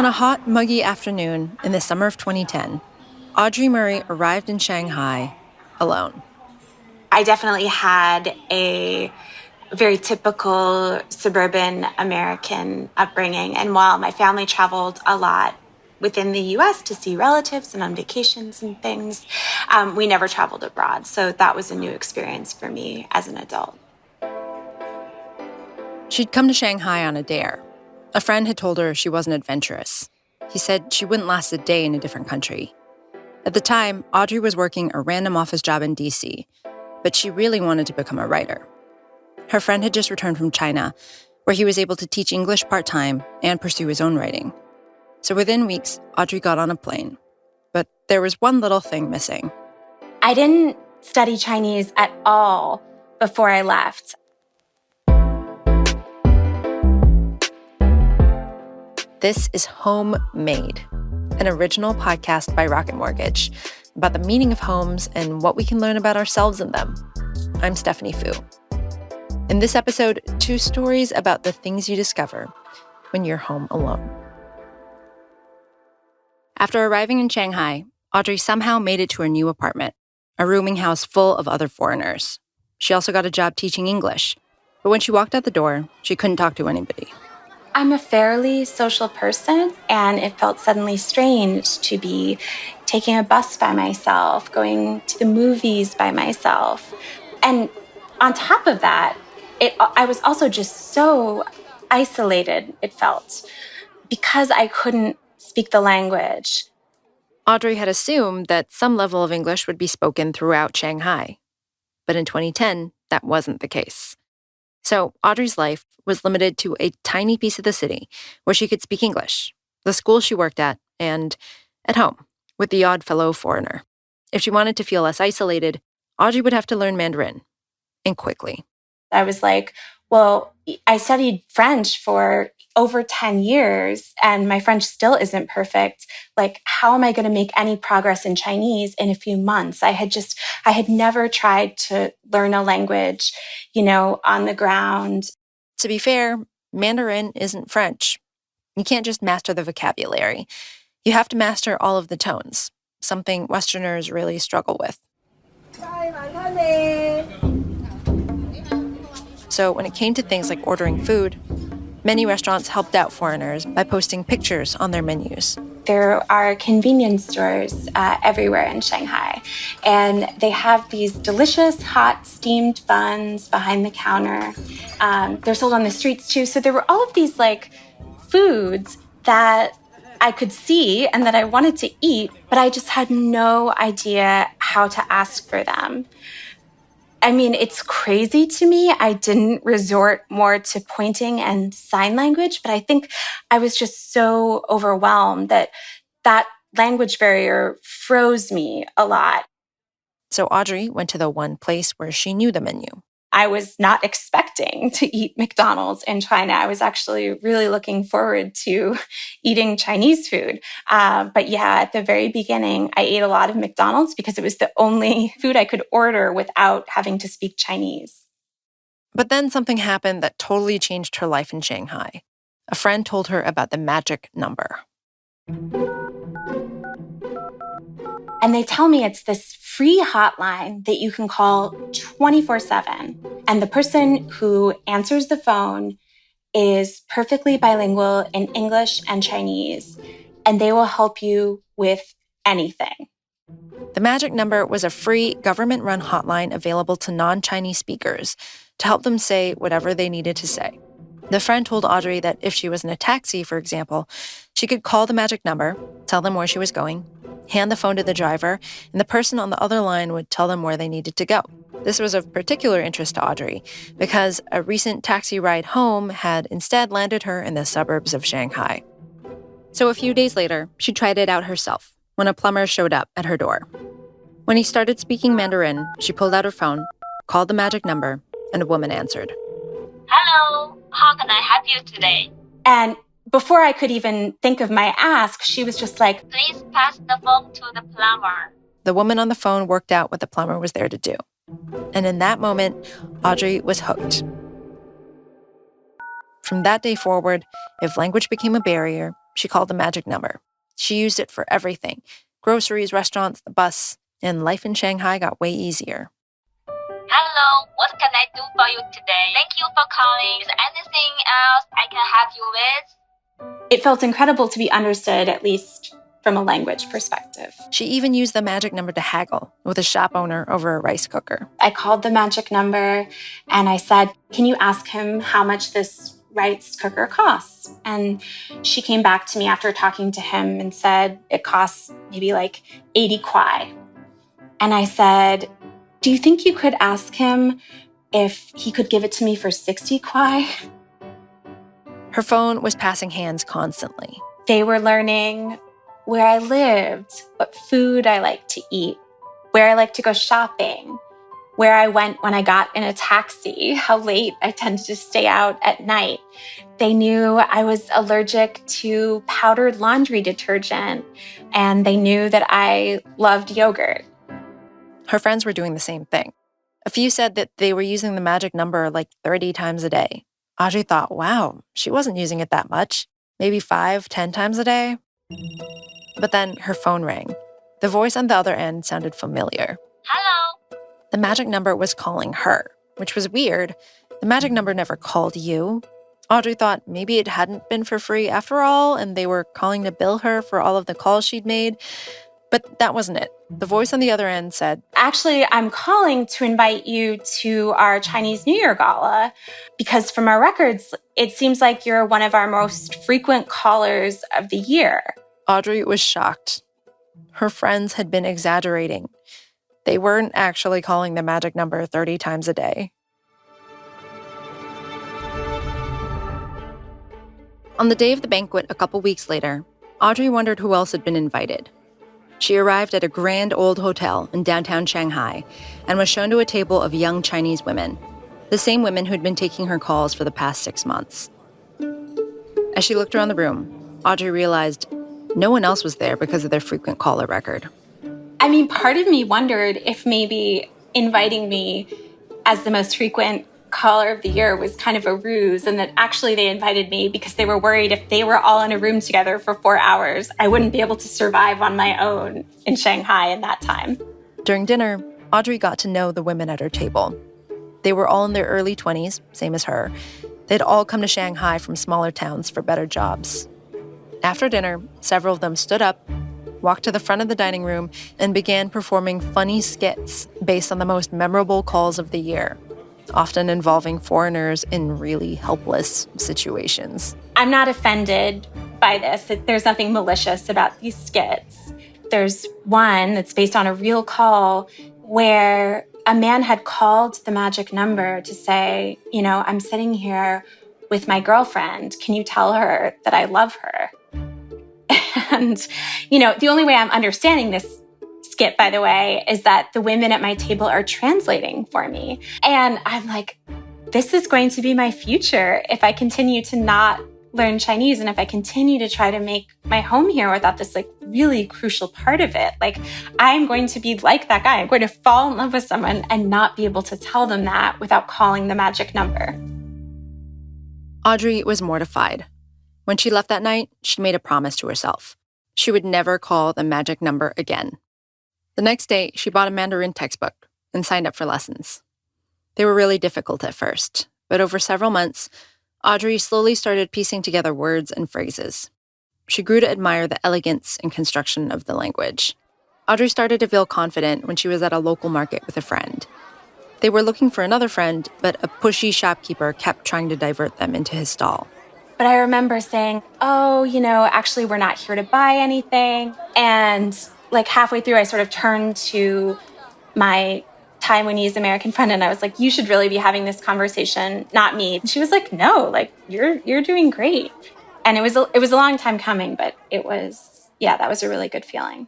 On a hot, muggy afternoon in the summer of 2010, Audrey Murray arrived in Shanghai alone. I definitely had a very typical suburban American upbringing. And while my family traveled a lot within the U.S. to see relatives and on vacations and things, we never traveled abroad. So that was a new experience for me as an adult. She'd come to Shanghai on a dare. A friend had told her she wasn't adventurous. He said she wouldn't last a day in a different country. At the time, Audrey was working a random office job in D.C., but she really wanted to become a writer. Her friend had just returned from China, where he was able to teach English part-time and pursue his own writing. So within weeks, Audrey got on a plane. But there was one little thing missing. I didn't study Chinese at all before I left. This is Homemade, an original podcast by Rocket Mortgage about the meaning of homes and what we can learn about ourselves in them. I'm Stephanie Foo. In this episode, 2 stories about the things you discover when you're home alone. After arriving in Shanghai, Audrey somehow made it to her new apartment, a rooming house full of other foreigners. She also got a job teaching English, but when she walked out the door, she couldn't talk to anybody. I'm a fairly social person, and it felt suddenly strange to be taking a bus by myself, going to the movies by myself. And on top of that, I was also just so isolated, it felt, because I couldn't speak the language. Audrey had assumed that some level of English would be spoken throughout Shanghai. But in 2010, that wasn't the case. So Audrey's life was limited to a tiny piece of the city where she could speak English, the school she worked at, and at home with the odd fellow foreigner. If she wanted to feel less isolated, Audrey would have to learn Mandarin, and quickly. I was like, well, I studied French for over 10 years and my French still isn't perfect. Like, how am I going to make any progress in Chinese in a few months? I had never tried to learn a language, on the ground. To be fair, Mandarin isn't French. You can't just master the vocabulary. You have to master all of the tones, something Westerners really struggle with. So when it came to things like ordering food, many restaurants helped out foreigners by posting pictures on their menus. There are convenience stores everywhere in Shanghai, and they have these delicious hot steamed buns behind the counter. They're sold on the streets too. So there were all of these foods that I could see and that I wanted to eat, but I just had no idea how to ask for them. I mean, it's crazy to me. I didn't resort more to pointing and sign language, but I think I was just so overwhelmed that language barrier froze me a lot. So Audrey went to the one place where she knew the menu. I was not expecting to eat McDonald's in China. I was actually really looking forward to eating Chinese food. But yeah, at the very beginning, I ate a lot of McDonald's because it was the only food I could order without having to speak Chinese. But then something happened that totally changed her life in Shanghai. A friend told her about the magic number. And they tell me it's this free hotline that you can call 24/7. And the person who answers the phone is perfectly bilingual in English and Chinese, and they will help you with anything. The magic number was a free government-run hotline available to non-Chinese speakers to help them say whatever they needed to say. The friend told Audrey that if she was in a taxi, for example, she could call the magic number, tell them where she was going, hand the phone to the driver, and the person on the other line would tell them where they needed to go. This was of particular interest to Audrey because a recent taxi ride home had instead landed her in the suburbs of Shanghai. So a few days later, she tried it out herself when a plumber showed up at her door. When he started speaking Mandarin, she pulled out her phone, called the magic number, and a woman answered. Hello, how can I help you today? And before I could even think of my ask, she was just like, Please pass the phone to the plumber. The woman on the phone worked out what the plumber was there to do. And in that moment, Audrey was hooked. From that day forward, if language became a barrier, she called the magic number. She used it for everything: groceries, restaurants, the bus, and life in Shanghai got way easier. Hello, what can I do for you today? Thank you for calling. Is there anything else I can help you with? It felt incredible to be understood, at least from a language perspective. She even used the magic number to haggle with a shop owner over a rice cooker. I called the magic number and I said, "Can you ask him how much this rice cooker costs?" And she came back to me after talking to him and said it costs maybe like 80 kwai. And I said, "Do you think you could ask him if he could give it to me for 60 kwai?" Her phone was passing hands constantly. They were learning where I lived, what food I like to eat, where I like to go shopping, where I went when I got in a taxi, how late I tended to stay out at night. They knew I was allergic to powdered laundry detergent, and they knew that I loved yogurt. Her friends were doing the same thing. A few said that they were using the magic number like 30 times a day. Audrey thought, wow, she wasn't using it that much. Maybe 5, 10 times a day. But then her phone rang. The voice on the other end sounded familiar. Hello. The magic number was calling her, which was weird. The magic number never called you. Audrey thought maybe it hadn't been for free after all, and they were calling to bill her for all of the calls she'd made. But that wasn't it. The voice on the other end said, "Actually, I'm calling to invite you to our Chinese New Year gala because from our records, it seems like you're one of our most frequent callers of the year." Audrey was shocked. Her friends had been exaggerating. They weren't actually calling the magic number 30 times a day. On the day of the banquet a couple weeks later, Audrey wondered who else had been invited. She arrived at a grand old hotel in downtown Shanghai and was shown to a table of young Chinese women, the same women who'd been taking her calls for the past 6 months. As she looked around the room, Audrey realized no one else was there because of their frequent caller record. I mean, part of me wondered if maybe inviting me as the most frequent caller of the year was kind of a ruse, and that actually they invited me because they were worried if they were all in a room together for 4 hours, I wouldn't be able to survive on my own in Shanghai in that time. During dinner, Audrey got to know the women at her table. They were all in their early 20s, same as her. They'd all come to Shanghai from smaller towns for better jobs. After dinner, several of them stood up, walked to the front of the dining room, and began performing funny skits based on the most memorable calls of the year, often involving foreigners in really helpless situations. I'm not offended by this. There's nothing malicious about these skits. There's one that's based on a real call where a man had called the magic number to say, "I'm sitting here with my girlfriend. Can you tell her that I love her?" And, the only way I'm understanding this skit, by the way, is that the women at my table are translating for me. And I'm like, this is going to be my future if I continue to not learn Chinese and if I continue to try to make my home here without this really crucial part of it. I'm going to be like that guy. I'm going to fall in love with someone and not be able to tell them that without calling the magic number. Audrey was mortified. When she left that night, she made a promise to herself. She would never call the magic number again. The next day, she bought a Mandarin textbook and signed up for lessons. They were really difficult at first, but over several months, Audrey slowly started piecing together words and phrases. She grew to admire the elegance and construction of the language. Audrey started to feel confident when she was at a local market with a friend. They were looking for another friend, but a pushy shopkeeper kept trying to divert them into his stall. But I remember saying, actually, we're not here to buy anything. And halfway through, I sort of turned to my Taiwanese American friend and I was like, "You should really be having this conversation, not me." And she was like, "No, you're doing great." And it was a long time coming, but that was a really good feeling.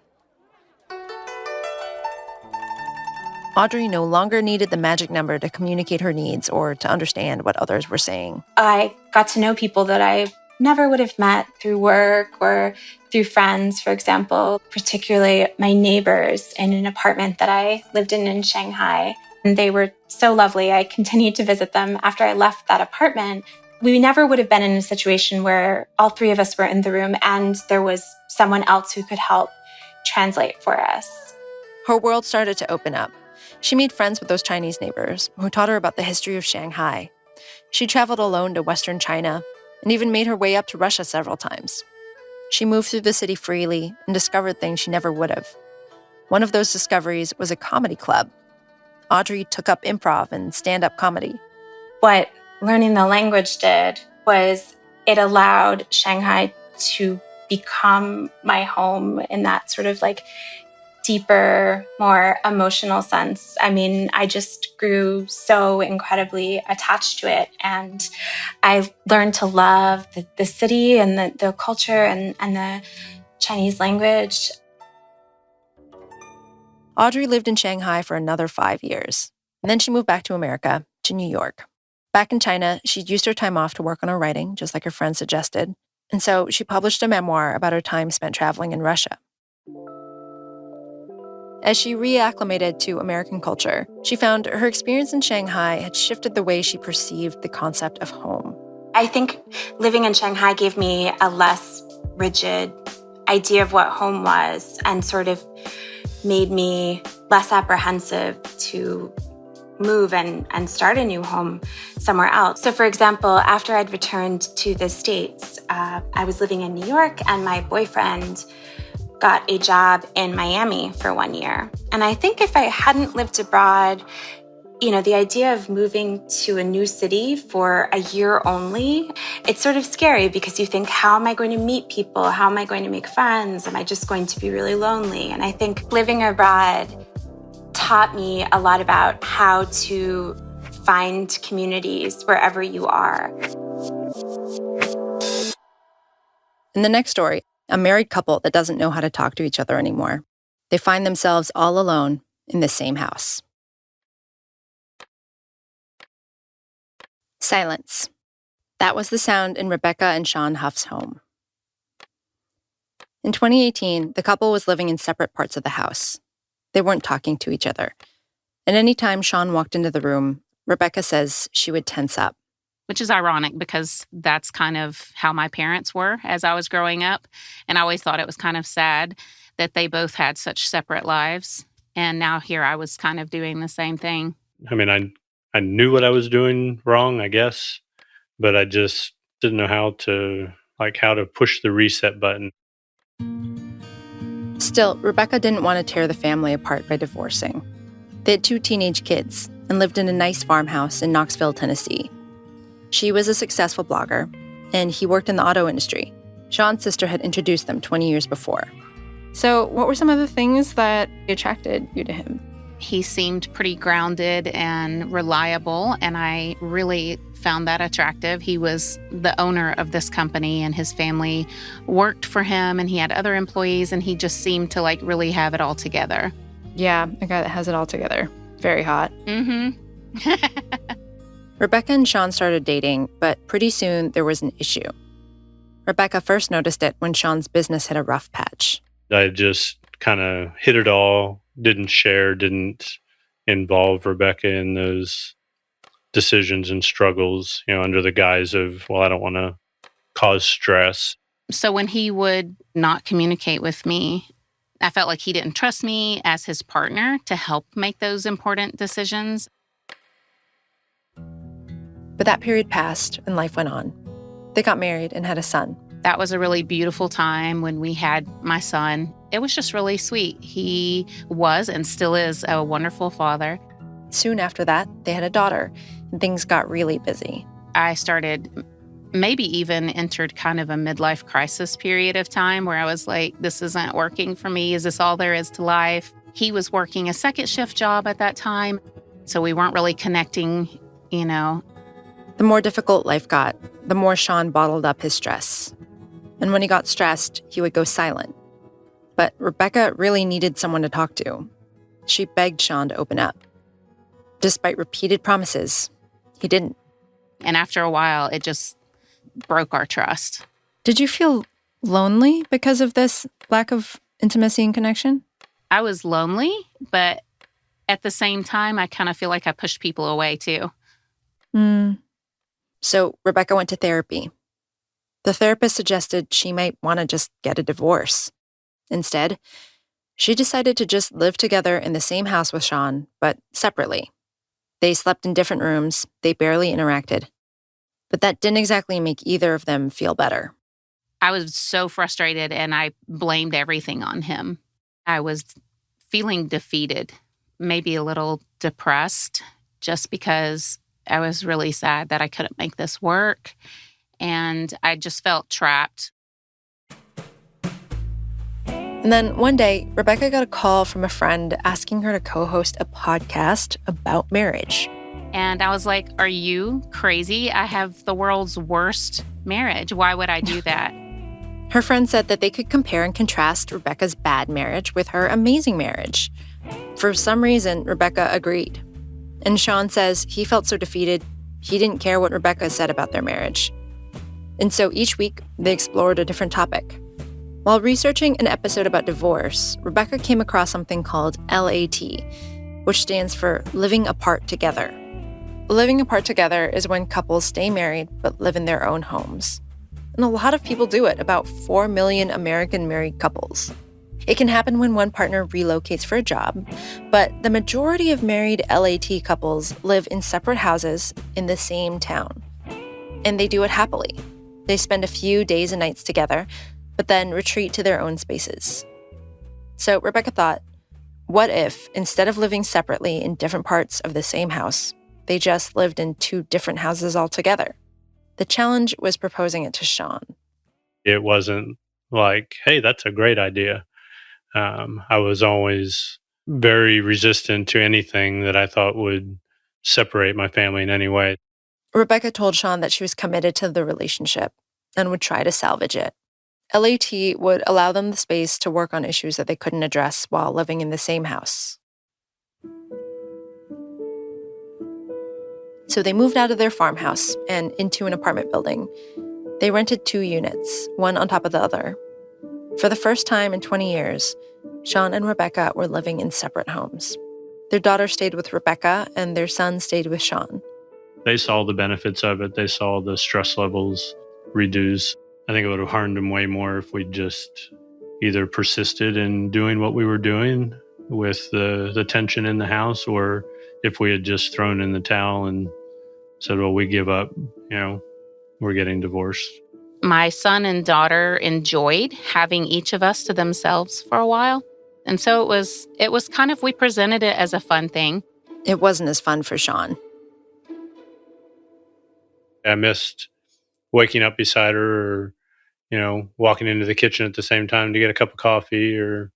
Audrey no longer needed the magic number to communicate her needs or to understand what others were saying. I got to know people that I never would have met through work or through friends, for example, particularly my neighbors in an apartment that I lived in Shanghai. And they were so lovely. I continued to visit them after I left that apartment We never would have been in a situation where all three of us were in the room and there was someone else who could help translate for us. Her world started to open up. She made friends with those Chinese neighbors who taught her about the history of Shanghai. She traveled alone to Western China and even made her way up to Russia several times. She moved through the city freely and discovered things she never would have. One of those discoveries was a comedy club. Audrey took up improv and stand-up comedy. What learning the language did was it allowed Shanghai to become my home in that sort of like deeper, more emotional sense. I mean, I just grew so incredibly attached to it. And I learned to love the city and the culture and the Chinese language. Audrey lived in Shanghai for another 5 years. And then she moved back to America, to New York. Back in China, she'd used her time off to work on her writing, just like her friend suggested. And so she published a memoir about her time spent traveling in Russia. As she reacclimated to American culture, she found her experience in Shanghai had shifted the way she perceived the concept of home. I think living in Shanghai gave me a less rigid idea of what home was and sort of made me less apprehensive to move and start a new home somewhere else. So for example, after I'd returned to the States, I was living in New York and my boyfriend got a job in Miami for 1 year. And I think if I hadn't lived abroad, the idea of moving to a new city for a year only, it's sort of scary because you think, how am I going to meet people? How am I going to make friends? Am I just going to be really lonely? And I think living abroad taught me a lot about how to find communities wherever you are. In the next story, a married couple that doesn't know how to talk to each other anymore. They find themselves all alone in the same house. Silence. That was the sound in Rebecca and Shawne Huff's home. In 2018, the couple was living in separate parts of the house. They weren't talking to each other. And any time Shawne walked into the room, Rebecca says she would tense up. Which is ironic because that's kind of how my parents were as I was growing up. And I always thought it was kind of sad that they both had such separate lives. And now here I was kind of doing the same thing. I mean, I knew what I was doing wrong, I guess, but I just didn't know how to push the reset button. Still, Rebecca didn't want to tear the family apart by divorcing. They had 2 teenage kids and lived in a nice farmhouse in Knoxville, Tennessee. She was a successful blogger, and he worked in the auto industry. Shawne's sister had introduced them 20 years before. So what were some of the things that attracted you to him? He seemed pretty grounded and reliable, and I really found that attractive. He was the owner of this company, and his family worked for him, and he had other employees, and he just seemed to really have it all together. Yeah, a guy that has it all together. Very hot. Mm-hmm. Rebecca and Shawne started dating, but pretty soon there was an issue. Rebecca first noticed it when Shawne's business hit a rough patch. I just kind of hit it all, didn't involve Rebecca in those decisions and struggles, under the guise of, I don't want to cause stress. So when he would not communicate with me, I felt like he didn't trust me as his partner to help make those important decisions. But that period passed and life went on. They got married and had a son. That was a really beautiful time when we had my son. It was just really sweet. He was and still is a wonderful father. Soon after that, they had a daughter, and things got really busy. I started, maybe even entered kind of a midlife crisis period of time where I was like, this isn't working for me. Is this all there is to life? He was working a second shift job at that time, so we weren't really connecting, The more difficult life got, the more Shawne bottled up his stress. And when he got stressed, he would go silent. But Rebecca really needed someone to talk to. She begged Shawne to open up. Despite repeated promises, he didn't. And after a while, it just broke our trust. Did you feel lonely because of this lack of intimacy and connection? I was lonely, but at the same time, I kind of feel like I pushed people away too. So Rebecca went to therapy. The therapist suggested she might want to just get a divorce. Instead, she decided to just live together in the same house with Shawne, but separately. They slept in different rooms, they barely interacted. But that didn't exactly make either of them feel better. I was so frustrated and I blamed everything on him. I was feeling defeated, maybe a little depressed, just because I was really sad that I couldn't make this work. And I just felt trapped. And then one day, Rebecca got a call from a friend asking her to co-host a podcast about marriage. And I was like, are you crazy? I have the world's worst marriage. Why would I do that? Her friend said that they could compare and contrast Rebecca's bad marriage with her amazing marriage. For some reason, Rebecca agreed. And Shawne says he felt so defeated, he didn't care what Rebecca said about their marriage. And so each week, they explored a different topic. While researching an episode about divorce, Rebecca came across something called LAT, which stands for Living Apart Together. Living apart together is when couples stay married but live in their own homes. And a lot of people do it, about 4 million American married couples. It can happen when one partner relocates for a job, but the majority of married LAT couples live in separate houses in the same town. And they do it happily. They spend a few days and nights together, but then retreat to their own spaces. So Rebecca thought, what if, instead of living separately in different parts of the same house, they just lived in 2 different houses altogether? The challenge was proposing it to Shawne. It wasn't like, hey, that's a great idea. I was always very resistant to anything that I thought would separate my family in any way. Rebecca told Shawne that she was committed to the relationship and would try to salvage it. LAT would allow them the space to work on issues that they couldn't address while living in the same house. So they moved out of their farmhouse and into an apartment building. They rented 2 units, one on top of the other. For the first time in 20 years, Shawne and Rebecca were living in separate homes. Their daughter stayed with Rebecca and their son stayed with Shawne. They saw the benefits of it. They saw the stress levels reduce. I think it would have harmed them way more if we just either persisted in doing what we were doing with the tension in the house, or if we had just thrown in the towel and said, well, we give up, we're getting divorced. My son and daughter enjoyed having each of us to themselves for a while. And so it was kind of, we presented it as a fun thing. It wasn't as fun for Shawne. I missed waking up beside her, or, walking into the kitchen at the same time to get a cup of coffee, or,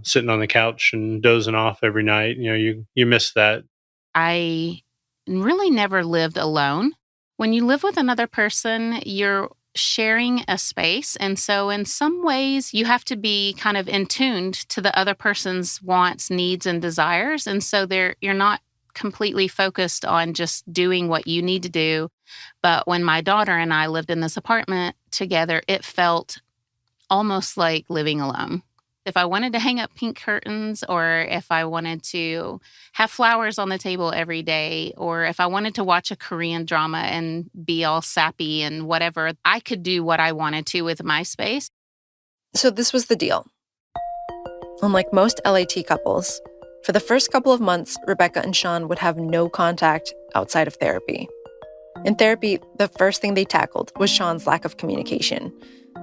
sitting on the couch and dozing off every night. You miss that. I really never lived alone. When you live with another person, you're sharing a space. And so in some ways, you have to be kind of in tuned to the other person's wants, needs, and desires. And so you're not completely focused on just doing what you need to do. But when my daughter and I lived in this apartment together, it felt almost like living alone. If I wanted to hang up pink curtains, or if I wanted to have flowers on the table every day, or if I wanted to watch a Korean drama and be all sappy and whatever, I could do what I wanted to with my space. So this was the deal. Unlike most LAT couples, for the first couple of months, Rebecca and Shawne would have no contact outside of therapy. In therapy, the first thing they tackled was Shawne's lack of communication.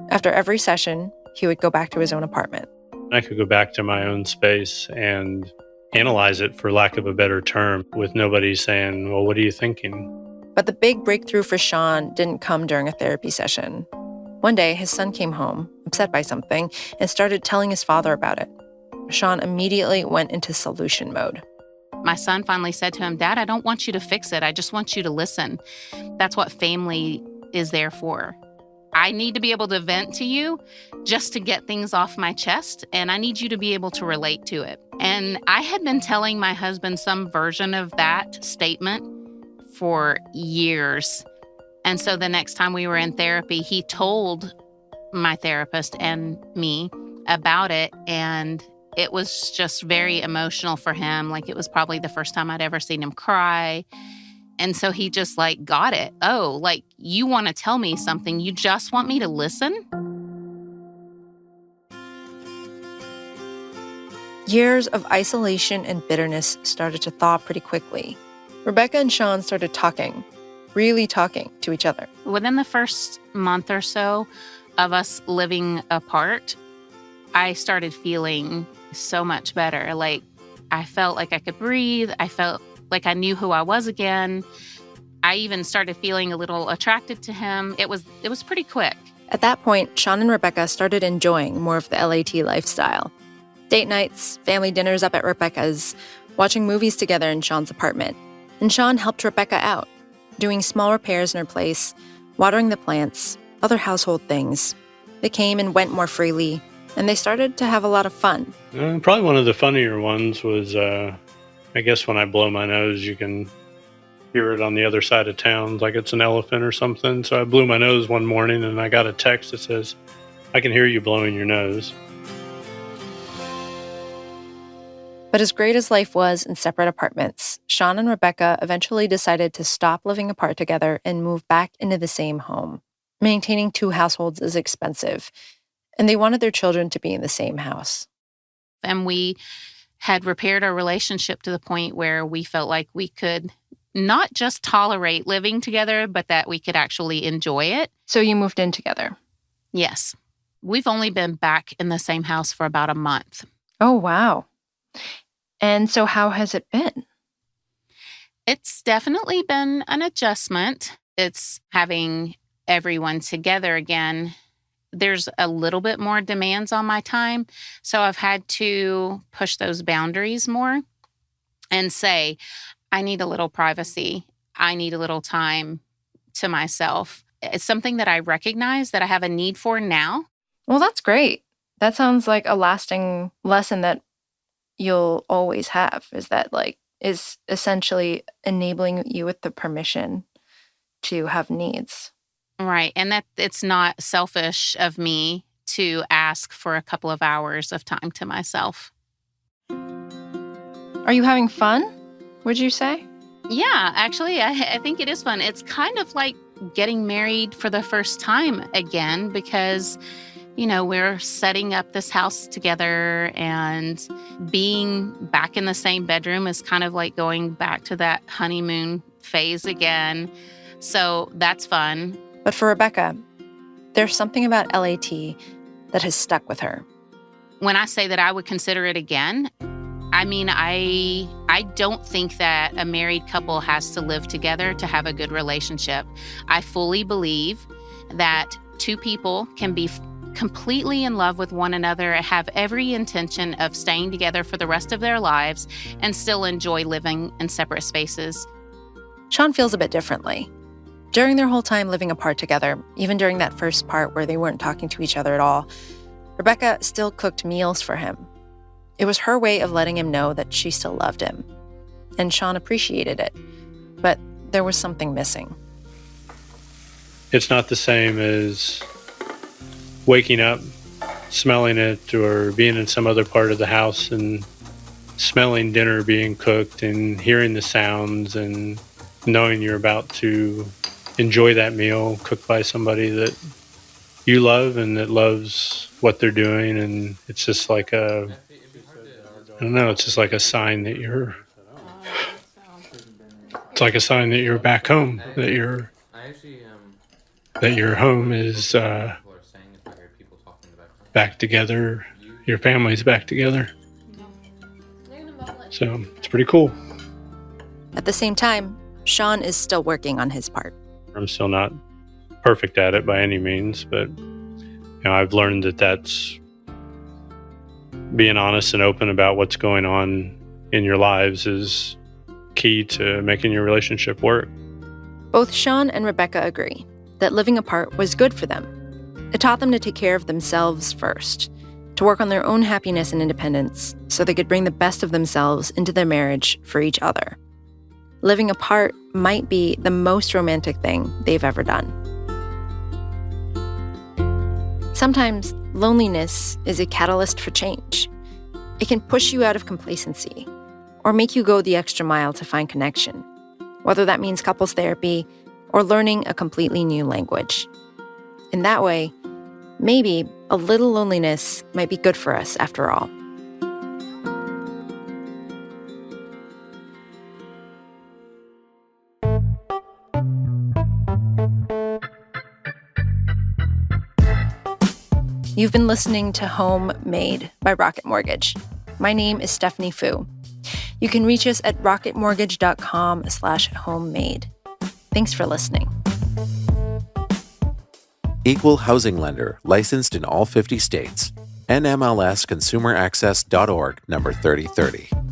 After every session, he would go back to his own apartment. I could go back to my own space and analyze it, for lack of a better term, with nobody saying, well, what are you thinking? But the big breakthrough for Shawne didn't come during a therapy session. One day, his son came home, upset by something, and started telling his father about it. Shawne immediately went into solution mode. My son finally said to him, Dad, I don't want you to fix it. I just want you to listen. That's what family is there for. I need to be able to vent to you just to get things off my chest, and I need you to be able to relate to it. And I had been telling my husband some version of that statement for years. And so the next time we were in therapy, he told my therapist and me about it, and it was just very emotional for him. Like, it was probably the first time I'd ever seen him cry. And so he just like got it. Oh, like you want to tell me something. You just want me to listen? Years of isolation and bitterness started to thaw pretty quickly. Rebecca and Shawne started talking, really talking to each other. Within the first month or so of us living apart, I started feeling so much better. Like I felt like I could breathe. I felt like I knew who I was again. I even started feeling a little attracted to him. It was pretty quick. At that point, Shawne and Rebecca started enjoying more of the LAT lifestyle. Date nights, family dinners up at Rebecca's, watching movies together in Shawne's apartment. And Shawne helped Rebecca out, doing small repairs in her place, watering the plants, other household things. They came and went more freely, and they started to have a lot of fun. Probably one of the funnier ones was, I guess when I blow my nose, you can hear it on the other side of town, like it's an elephant or something. So I blew my nose one morning, and I got a text that says, "I can hear you blowing your nose." But as great as life was in separate apartments, Shawne and Rebecca eventually decided to stop living apart together and move back into the same home. Maintaining two households is expensive, and they wanted their children to be in the same house. And we had repaired our relationship to the point where we felt like we could not just tolerate living together, but that we could actually enjoy it. So you moved in together? Yes. We've only been back in the same house for about a month. Oh, wow. And so how has it been? It's definitely been an adjustment. It's having everyone together again. There's a little bit more demands on my time. So I've had to push those boundaries more and say, I need a little privacy. I need a little time to myself. It's something that I recognize that I have a need for now. Well, that's great. That sounds like a lasting lesson that you'll always have, is essentially enabling you with the permission to have needs. Right. And that it's not selfish of me to ask for a couple of hours of time to myself. Are you having fun, would you say? Yeah, actually, I think it is fun. It's kind of like getting married for the first time again because, we're setting up this house together, and being back in the same bedroom is kind of like going back to that honeymoon phase again. So that's fun. But for Rebecca, there's something about LAT that has stuck with her. When I say that I would consider it again, I mean, I don't think that a married couple has to live together to have a good relationship. I fully believe that two people can be completely in love with one another, have every intention of staying together for the rest of their lives, and still enjoy living in separate spaces. Shawne feels a bit differently. During their whole time living apart together, even during that first part where they weren't talking to each other at all, Rebecca still cooked meals for him. It was her way of letting him know that she still loved him. And Shawne appreciated it. But there was something missing. It's not the same as waking up, smelling it, or being in some other part of the house and smelling dinner being cooked and hearing the sounds and knowing you're about to enjoy that meal cooked by somebody that you love and that loves what they're doing. And it's just like it's just like a sign that it's like a sign that you're back home, that your home is back together, your family's back together. So it's pretty cool. At the same time, Shawne is still working on his part. I'm still not perfect at it by any means, but I've learned that that's being honest and open about what's going on in your lives is key to making your relationship work. Both Shawne and Rebecca agree that living apart was good for them. It taught them to take care of themselves first, to work on their own happiness and independence so they could bring the best of themselves into their marriage for each other. Living apart might be the most romantic thing they've ever done. Sometimes loneliness is a catalyst for change. It can push you out of complacency or make you go the extra mile to find connection. whether that means couples therapy or learning a completely new language. In that way, maybe a little loneliness might be good for us after all. You've been listening to Homemade by Rocket Mortgage. My name is Stephanie Foo. You can reach us at rocketmortgage.com/homemade. Thanks for listening. Equal housing lender, licensed in all 50 states. NMLSconsumeraccess.org, number 3030.